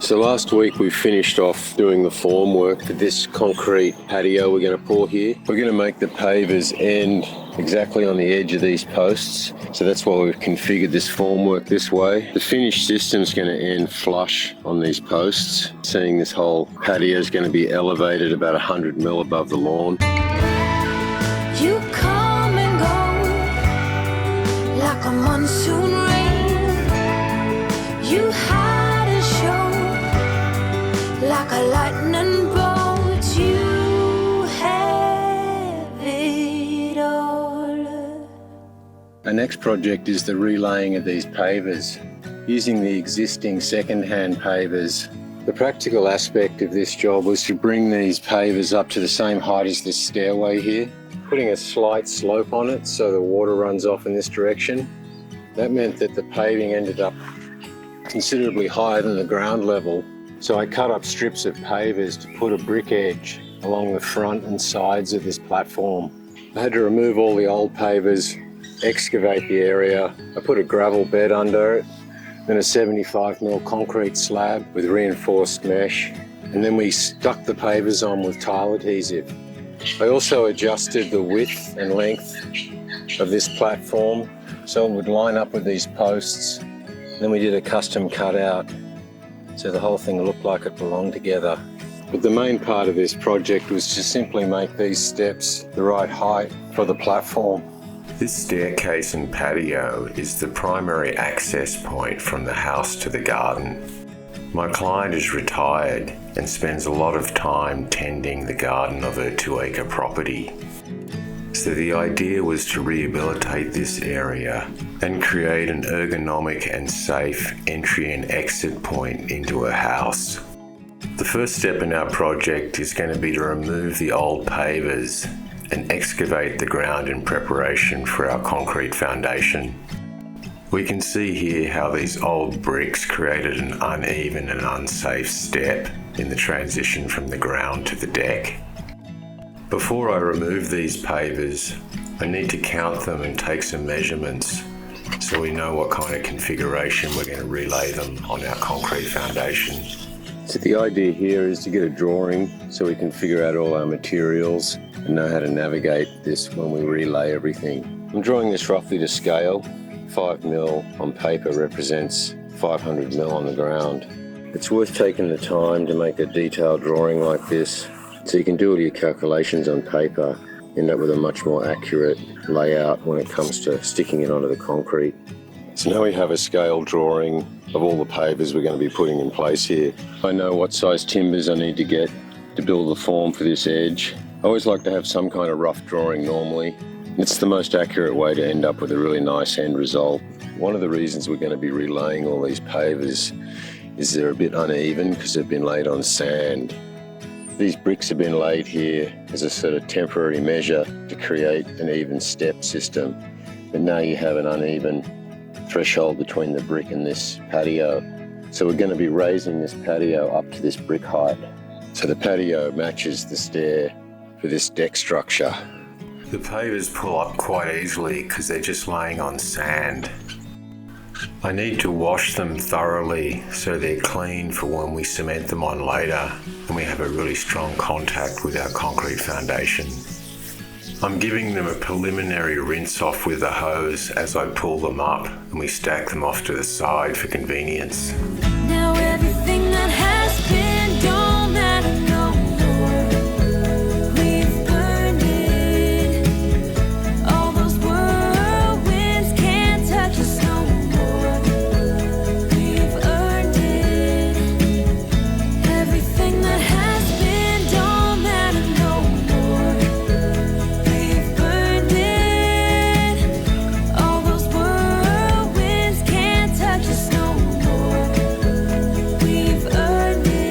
So last week we finished off doing the form work for this concrete patio we're going to pour here. We're going to make the pavers end exactly on the edge of these posts. So that's why we've configured this formwork this way. The finished system's going to end flush on these posts. Seeing this whole patio is going to be elevated about 100 mil above the lawn. You come and go like a monsoon rain. You hide and show like a lightning bolt. You have it all. Our next project is the relaying of these pavers. Using the existing second-hand pavers, the practical aspect of this job was to bring these pavers up to the same height as this stairway here, putting a slight slope on it so the water runs off in this direction. That meant that the paving ended up considerably higher than the ground level. So I cut up strips of pavers to put a brick edge along the front and sides of this platform. I had to remove all the old pavers, excavate the area. I put a gravel bed under it, then a 75mm concrete slab with reinforced mesh, and then we stuck the pavers on with tile adhesive. I also adjusted the width and length of this platform so it would line up with these posts. Then we did a custom cutout so the whole thing looked like it belonged together. But the main part of this project was to simply make these steps the right height for the platform. This staircase and patio is the primary access point from the house to the garden. My client is retired and spends a lot of time tending the garden of her 2-acre property. So the idea was to rehabilitate this area and create an ergonomic and safe entry and exit point into her house. The first step in our project is going to be to remove the old pavers and excavate the ground in preparation for our concrete foundation. We can see here how these old bricks created an uneven and unsafe step in the transition from the ground to the deck. Before I remove these pavers, I need to count them and take some measurements so we know what kind of configuration we're going to relay them on our concrete foundation. So the idea here is to get a drawing so we can figure out all our materials and know how to navigate this when we relay everything. I'm drawing this roughly to scale. 5mm on paper represents 500mm on the ground. It's worth taking the time to make a detailed drawing like this so you can do all your calculations on paper, end up with a much more accurate layout when it comes to sticking it onto the concrete. So now we have a scale drawing of all the pavers we're going to be putting in place here. I know what size timbers I need to get to build the form for this edge. I always like to have some kind of rough drawing normally. It's the most accurate way to end up with a really nice end result. One of the reasons we're going to be relaying all these pavers is they're a bit uneven because they've been laid on sand. These bricks have been laid here as a sort of temporary measure to create an even step system. But now you have an uneven threshold between the brick and this patio. So we're going to be raising this patio up to this brick height. So the patio matches the stair for this deck structure. The pavers pull up quite easily because they're just laying on sand. I need to wash them thoroughly so they're clean for when we cement them on later and we have a really strong contact with our concrete foundation. I'm giving them a preliminary rinse off with a hose as I pull them up and we stack them off to the side for convenience. Now everything that has been don't matter no more. We've burned it. All those whirlwinds can't touch us no more. We've earned it. Everything that has been don't matter no more. We've burned it. All those whirlwinds can't touch us no more. We've earned it.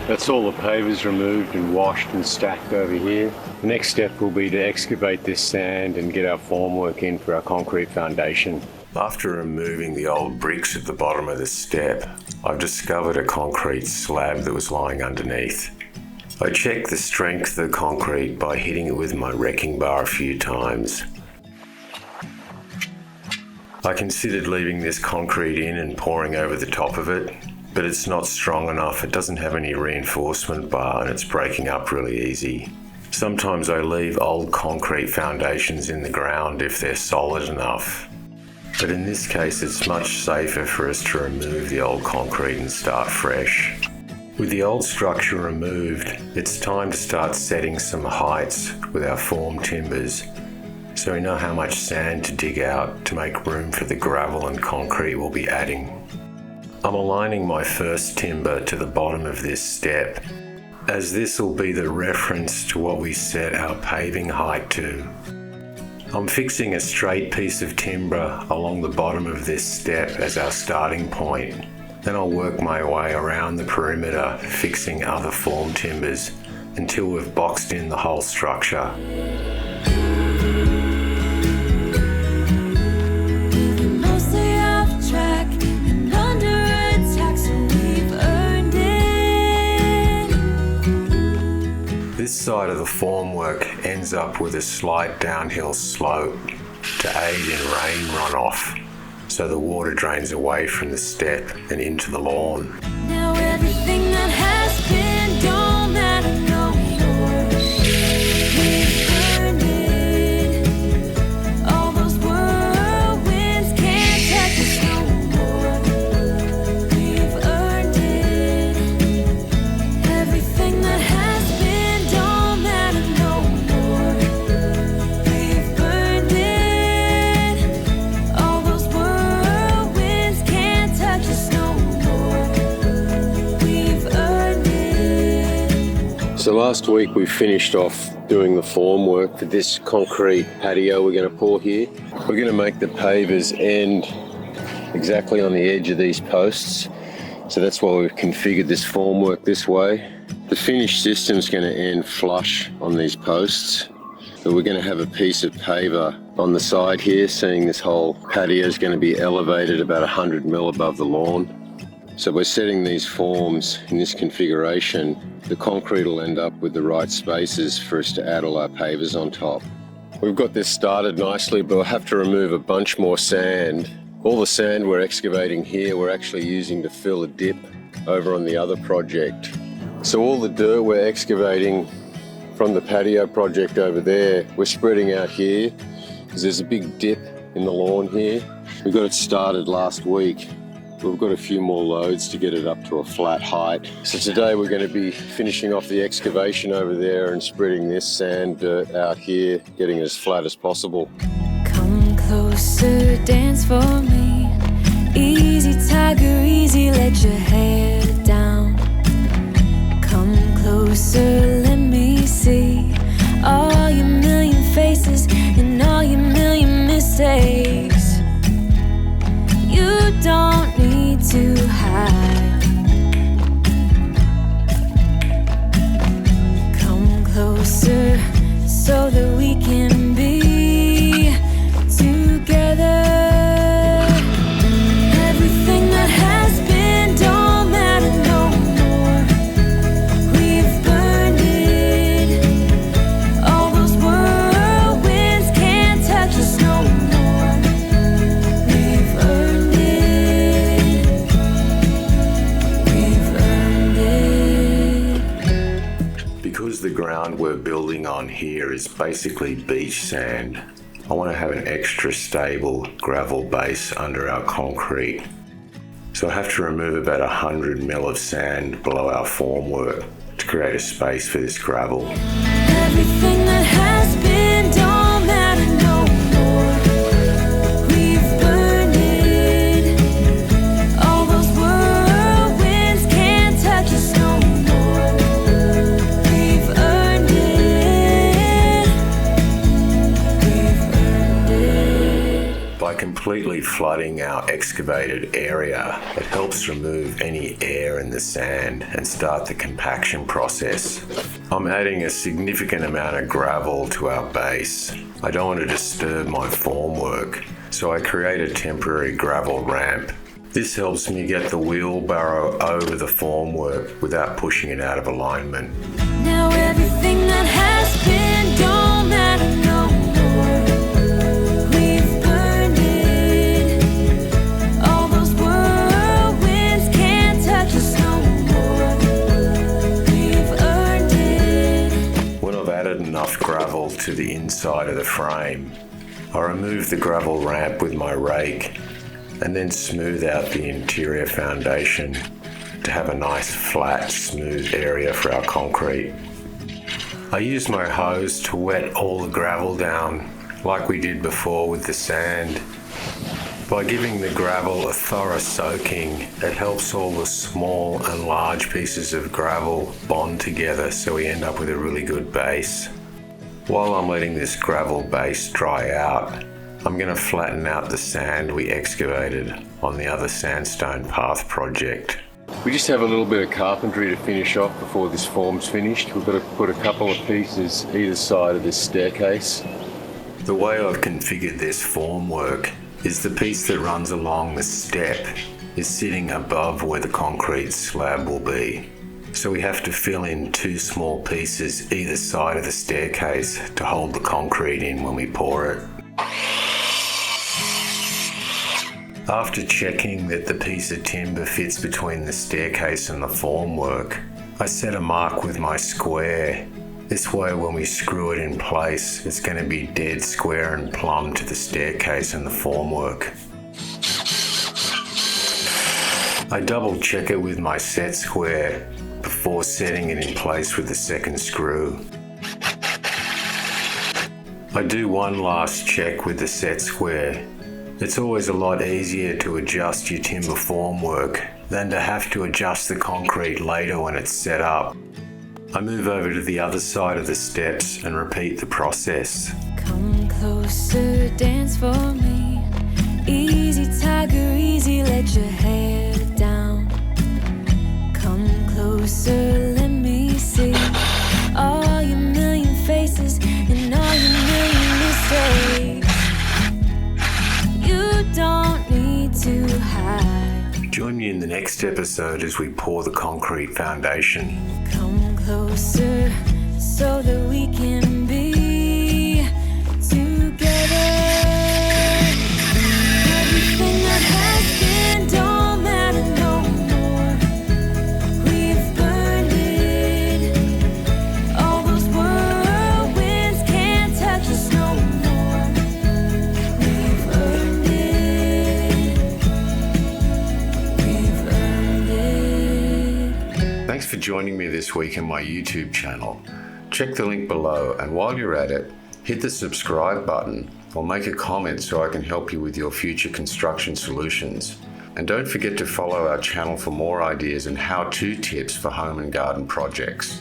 That's all the pavers removed and washed and stacked over here. The next step will be to excavate this sand and get our formwork in for our concrete foundation. After removing the old bricks at the bottom of the step, I've discovered a concrete slab that was lying underneath. I checked the strength of the concrete by hitting it with my wrecking bar a few times. I considered leaving this concrete in and pouring over the top of it, but it's not strong enough. It doesn't have any reinforcement bar and it's breaking up really easy. Sometimes I leave old concrete foundations in the ground if they're solid enough. But in this case, it's much safer for us to remove the old concrete and start fresh. With the old structure removed, it's time to start setting some heights with our form timbers so we know how much sand to dig out to make room for the gravel and concrete we'll be adding. I'm aligning my first timber to the bottom of this step, as this will be the reference to what we set our paving height to. I'm fixing a straight piece of timber along the bottom of this step as our starting point. Then I'll work my way around the perimeter, fixing other form timbers until we've boxed in the whole structure. Mostly off track and under attack, so we've earned it. This side of the formwork ends up with a slight downhill slope to aid in rain runoff, so the water drains away from the step and into the lawn. Now everything that has been don't matter no more. We've earned it. All those whirlwinds can't touch us no more. We've earned it. Everything that has been don't matter no more. We've earned it. All those whirlwinds can't touch us no more. We've earned it. So last week we finished off doing the form work for this concrete patio we're going to pour here. We're going to make the pavers end exactly on the edge of these posts. So that's why we've configured this formwork this way. The finished system's going to end flush on these posts. So we're going to have a piece of paver on the side here, seeing this whole patio is going to be elevated about 100 mil above the lawn. So by setting these forms in this configuration, the concrete will end up with the right spaces for us to add all our pavers on top. We've got this started nicely, but we'll have to remove a bunch more sand. All the sand we're excavating here, we're actually using to fill a dip over on the other project. So all the dirt we're excavating from the patio project over there, we're spreading out here because there's a big dip in the lawn here. We got it started last week. We've got a few more loads to get it up to a flat height. So today we're going to be finishing off the excavation over there and spreading this sand dirt out here, getting it as flat as possible. Come closer, dance for me. Easy, tiger, easy, let your hair down. Come closer, let me see all your million faces and all your million mistakes. You don't need to hide. Come closer so that we can be together. Everything that has been don't matter no more. We've burned it. All those whirlwinds can't touch us no more. We've earned it. We've earned it. Because the ground we're building on here is basically beach sand, I want to have an extra stable gravel base under our concrete. So I have to remove about 100 mil of sand below our formwork to create a space for this gravel. Everything that has been don't matter no more. We've burned it. All those whirlwinds can't touch us no more. We've earned it. We've earned it. By completely flooding our excavated area, it helps remove any air in the sand and start the compaction process. I'm adding a significant amount of gravel to our base. I don't want to disturb my formwork, so I create a temporary gravel ramp. This helps me get the wheelbarrow over the formwork without pushing it out of alignment. Now everything that has been don't matter no more. We've burned it. to the inside of the frame. I remove the gravel ramp with my rake and then smooth out the interior foundation to have a nice flat, smooth area for our concrete. I use my hose to wet all the gravel down like we did before with the sand. By giving the gravel a thorough soaking, it helps all the small and large pieces of gravel bond together so we end up with a really good base. While I'm letting this gravel base dry out, I'm going to flatten out the sand we excavated on the other sandstone path project. We just have a little bit of carpentry to finish off before this form's finished. We've got to put a couple of pieces either side of this staircase. The way I've configured this formwork is the piece that runs along the step is sitting above where the concrete slab will be. So we have to fill in 2 small pieces either side of the staircase to hold the concrete in when we pour it. After checking that the piece of timber fits between the staircase and the formwork, I set a mark with my square. This way when we screw it in place, it's going to be dead square and plumb to the staircase and the formwork. I double check it with my set square before setting it in place with the second screw. I do one last check with the set square. It's always a lot easier to adjust your timber formwork than to have to adjust the concrete later when it's set up. I move over to the other side of the steps and repeat the process. Come closer, dance for me. Easy, tiger, easy, let your hair down. Come closer, let me see all your million faces and all your million mistakes. You don't need to hide. Join me in the next episode as we pour the concrete foundation. Come closer so that we can be together. Everything that has been don't matter no more. We've burned it. All those whirlwinds can't touch us no more. We've earned it. We've earned it. Thanks for joining me this week on my YouTube channel. Check the link below, and while you're at it, hit the subscribe button or make a comment so I can help you with your future construction solutions. And don't forget to follow our channel for more ideas and how-to tips for home and garden projects.